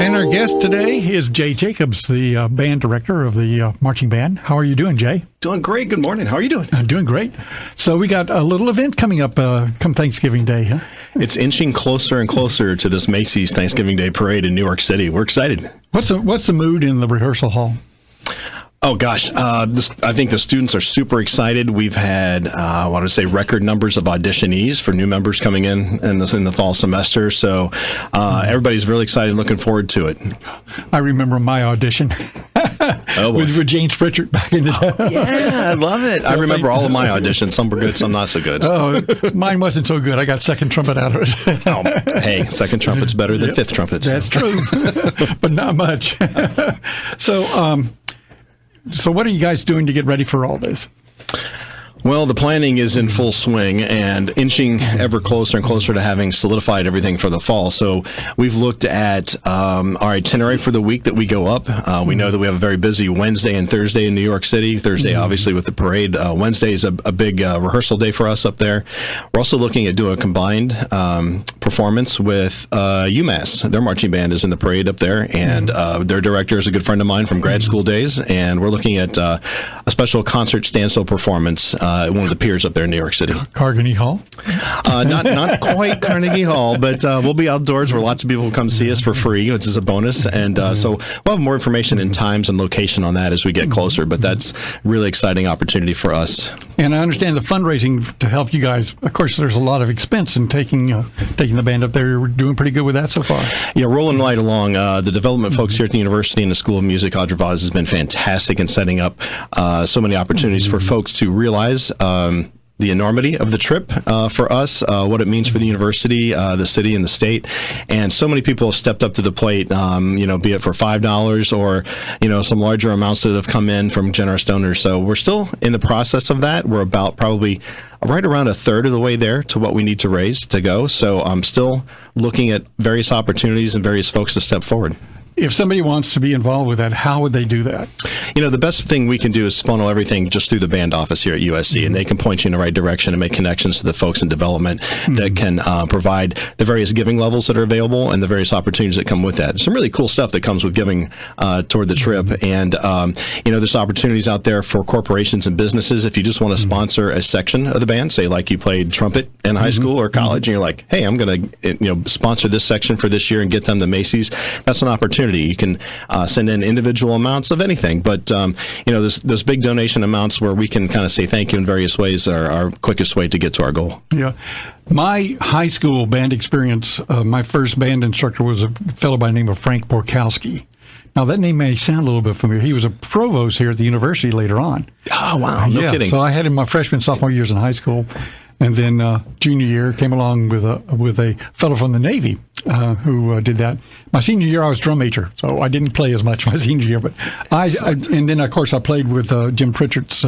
And our guest today is Jay Jacobs, the band director of the marching band. How are you doing, Jay? Doing great. Good morning. How are you doing? I'm doing great. So we got a little event coming up come Thanksgiving Day, huh? It's inching closer and closer to this Macy's Thanksgiving Day Parade in New York City. We're excited. What's the mood in the rehearsal hall? Oh, gosh. I think the students are super excited. We've had, record numbers of auditionees for new members coming in the fall semester. So everybody's really excited and looking forward to it. I remember my audition with James Pritchard back in the day. Yeah, I love it. I remember all of my auditions. Some were good, some not so good. Oh, mine wasn't so good. I got second trumpet out of it. Hey, second trumpet's better than fifth trumpet. That's true, but not much. So what are you guys doing to get ready for all this? Well, the planning is in full swing and inching ever closer and closer to having solidified everything for the fall. So we've looked at our itinerary for the week that we go up. We know that we have a very busy Wednesday and Thursday in New York City. Thursday, obviously, with the parade. Wednesday is a big rehearsal day for us up there. We're also looking at doing a combined performance with UMass. Their marching band is in the parade up there, and their director is a good friend of mine from grad school days. And we're looking at a special concert standstill performance one of the piers up there in New York City. Carnegie Hall? Not quite Carnegie Hall, but we'll be outdoors where lots of people will come see us for free, which is a bonus. And so we'll have more information and times and location on that as we get closer, but that's a really exciting opportunity for us. And I understand the fundraising to help you guys. Of course, there's a lot of expense in taking the band up there. You're doing pretty good with that so far. Yeah, rolling right along. The development folks here at the university and the School of Music, Audra Vaz, has been fantastic in setting up so many opportunities for folks to realize the enormity of the trip for us, what it means for the university, the city, and the state. And so many people have stepped up to the plate, be it for $5 or, some larger amounts that have come in from generous donors. So we're still in the process of that. We're about probably right around a third of the way there to what we need to raise to go. So I'm still looking at various opportunities and various folks to step forward. If somebody wants to be involved with that, how would they do that? The best thing we can do is funnel everything just through the band office here at USC, and they can point you in the right direction and make connections to the folks in development that can provide the various giving levels that are available and the various opportunities that come with that. There's some really cool stuff that comes with giving toward the trip, and there's opportunities out there for corporations and businesses. If you just want to sponsor a section of the band, say like you played trumpet in high school or college, and you're like, hey, I'm going to sponsor this section for this year and get them the Macy's, that's an opportunity. You can send in individual amounts of anything, but those big donation amounts where we can kind of say thank you in various ways are our quickest way to get to our goal. Yeah. My high school band experience, my first band instructor was a fellow by the name of Frank Borkowski. Now, that name may sound a little bit familiar. He was a provost here at the university later on. Oh, wow. No kidding. So I had him my freshman, sophomore years in high school. And then junior year came along with a fellow from the Navy who did that. My senior year, I was drum major, so I didn't play as much my senior year. But and then, of course, I played with Jim Pritchard's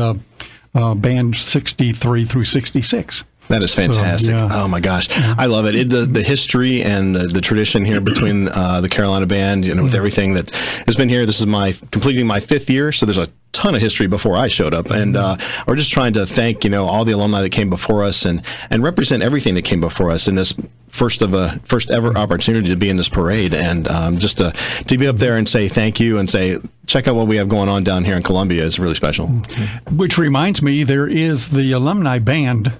band 63 through 66. That is fantastic. So, yeah. Oh, my gosh. I love it. The history and the tradition here between the Carolina Band, with everything that has been here. This is completing my fifth year, so there's a ton of history before I showed up, and we're just trying to thank all the alumni that came before us and represent everything that came before us in this first ever opportunity to be in this parade, and just to be up there and say thank you and say check out what we have going on down here in Columbia is really special. Which reminds me, there is the alumni band.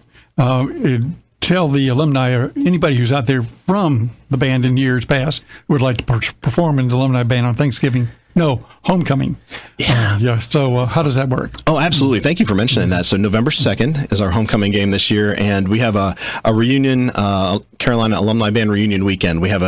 Tell the alumni or anybody who's out there from the band in years past who would like to perform in the alumni band on Thanksgiving. No, homecoming. Yeah. So how does that work? Oh, absolutely. Thank you for mentioning that. So November 2nd is our homecoming game this year, and we have a reunion, Carolina Alumni Band reunion weekend. We have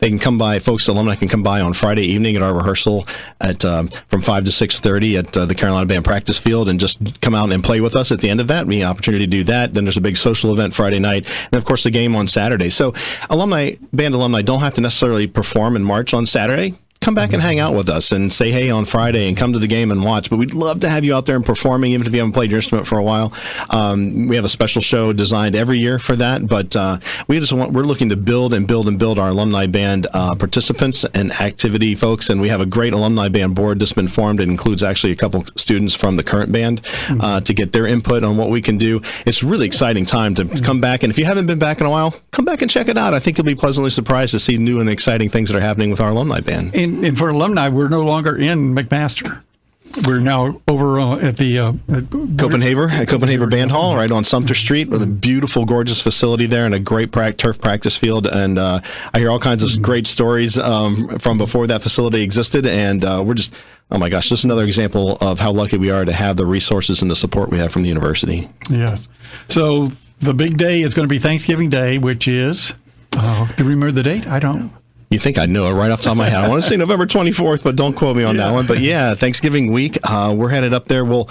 they can come by, alumni can come by on Friday evening at our rehearsal at from 5 to 6:30 at the Carolina Band practice field, and just come out and play with us at the end of that. We have an opportunity to do that. Then there's a big social event Friday night, and of course the game on Saturday. So band alumni don't have to necessarily perform and march on Saturday. come back and hang out with us and say hey on Friday and come to the game and watch. But we'd love to have you out there and performing, even if you haven't played your instrument for a while. We have a special show designed every year for that, but we're looking to build our alumni band participants and activity folks, and we have a great alumni band board that's been formed. It includes actually a couple students from the current band to get their input on what we can do. It's a really exciting time to come back, and if you haven't been back in a while, come back and check it out. I think you'll be pleasantly surprised to see new and exciting things that are happening with our alumni band. And for alumni, we're no longer in McMaster. We're now over at the Copenhagen Band Hall, right on Sumter Street, with a beautiful, gorgeous facility there and a great turf practice field. And I hear all kinds of great stories from before that facility existed. And we're just, oh my gosh, just another example of how lucky we are to have the resources and the support we have from the university. Yes. So the big day is going to be Thanksgiving Day, which is, do you remember the date? I don't. You think I know it right off the top of my head. I want to say November 24th, but don't quote me on that one. But yeah, Thanksgiving week, we're headed up there. We'll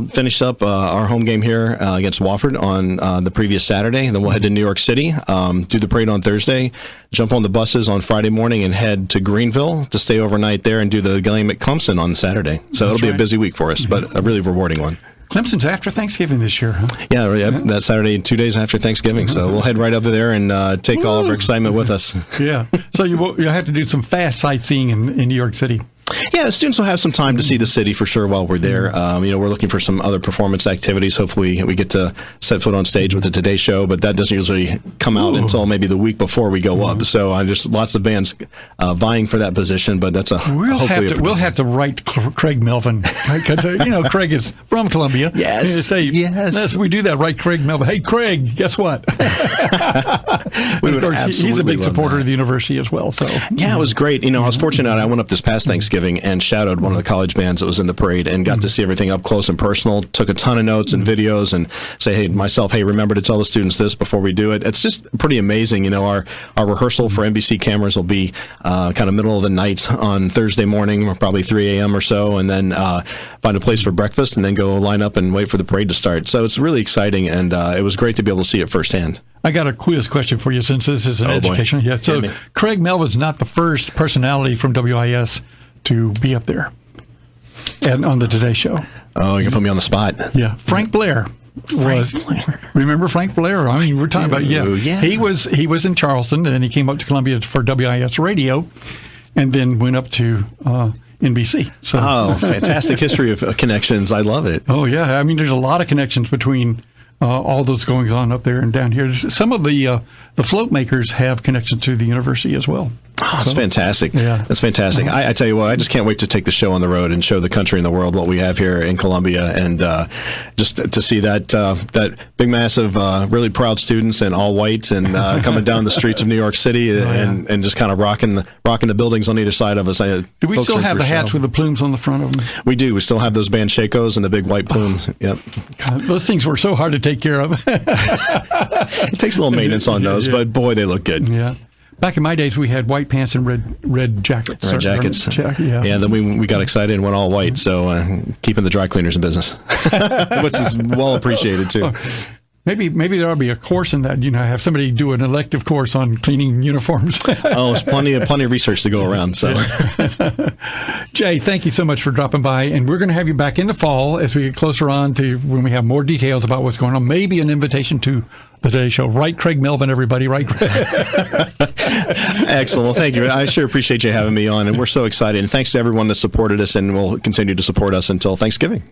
finish up our home game here against Wofford on the previous Saturday, and then we'll head to New York City, do the parade on Thursday, jump on the buses on Friday morning, and head to Greenville to stay overnight there and do the game at Clemson on Saturday. So it'll be a busy week for us, but a really rewarding one. Clemson's after Thanksgiving this year, huh? Yeah, that Saturday, 2 days after Thanksgiving. So we'll head right over there and take all of our excitement with us. Yeah. So you'll have to do some fast sightseeing in New York City. Yeah, the students will have some time to see the city for sure while we're there. We're looking for some other performance activities. Hopefully, we get to set foot on stage with the Today Show, but that doesn't usually come out until maybe the week before we go up. So there's lots of bands vying for that position, but that's we'll have to write Craig Melvin, because Craig is from Columbia. Yes, yes. We do that, right? Craig Melvin. Hey, Craig, guess what? He's a big supporter of the university as well. So yeah, it was great. I was fortunate. I went up this past Thanksgiving and shadowed one of the college bands that was in the parade and got to see everything up close and personal. Took a ton of notes and videos and say, hey, remember to tell the students this before we do it. It's just pretty amazing. Our rehearsal for NBC cameras will be kind of middle of the night on Thursday morning, or probably 3 a.m. or so, and then find a place for breakfast and then go line up and wait for the parade to start. So it's really exciting, and it was great to be able to see it firsthand. I got a quiz question for you, since this is an education. Yeah. So Craig Melvin's not the first personality from WIS to be up there and on the Today Show. Oh, you're going to put me on the spot. Yeah. Frank Blair was. Remember Frank Blair? I mean, we're talking about, yeah. He was in Charleston, and he came up to Columbia for WIS radio and then went up to NBC. So. Fantastic history of connections. I love it. Oh, yeah. I mean, there's a lot of connections between all those going on up there and down here. Some of the float makers have connections to the university as well. Oh, that's fantastic. Yeah. That's fantastic. I tell you what, I just can't wait to take the show on the road and show the country and the world what we have here in Columbia, and just to see that big mass of really proud students and all white and coming down the streets of New York City and just kind of rocking the buildings on either side of us. Do we still have the hats with the plumes on the front of them? We do. We still have those band Shakos and the big white plumes. Yep. God, those things were so hard to take care of. It takes a little maintenance on those, but boy, they look good. Yeah. Back in my days, we had white pants and red jackets. Red jackets. Yeah. And then we got excited and went all white. So keeping the dry cleaners in business, which is well appreciated too. Maybe there ought to be a course in that. Have somebody do an elective course on cleaning uniforms. There's plenty of research to go around. So, Jay, thank you so much for dropping by, and we're going to have you back in the fall as we get closer on to when we have more details about what's going on. Maybe an invitation to the Today Show. Right, Craig Melvin, everybody. Right. Excellent. Well, thank you. I sure appreciate you having me on, and we're so excited. And thanks to everyone that supported us and will continue to support us until Thanksgiving.